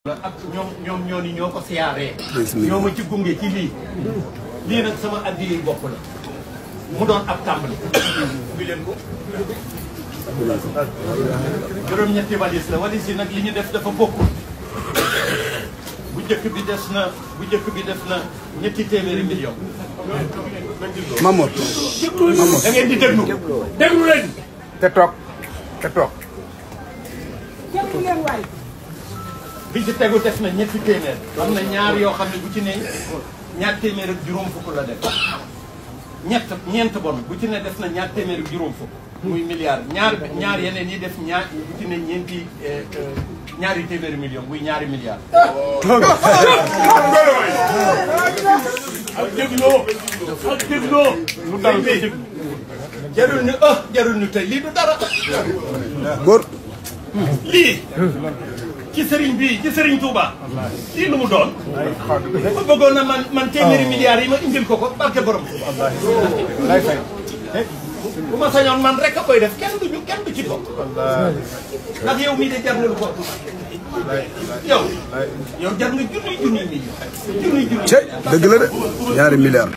ak ñoom ñoo ko siyaaree ñoo ma ci gunge ci lii nag sama addi yi bopp la mu doon ab tàmbali bi leen ko juróom-ñetti walis la walis yi nag li ñu def dafa bokkul bu njëkk bi def na ñetti téeméeri million Mamour da ngeen di déglu leen te toog bi ci tegu def na ñetti téeméer am na ñaar yoo xam ne bu ci ne ñaar téeméer ak juróom fukk la def ñeent bon bu ci ne def na ñaar téeméer ak juróom fukk muy milliard ñaar yeneen yi def ñaar bu ci ne ñaari téeméeri million muy ñaari milliards ak dégloo lu dal bi jarul ñu tey lii du dara góor lii ci sëriñ bii ci sëriñ Touba lii lu mu doon ma bëggoon na man téeméeri milliards yi ma indil ko barke borom lay fay bu ma sañoon man rek a koy def kenn du ci bokk ndax yow mii de jar nga lu ko yow jar nga junni million dëgg la de ñaari milliards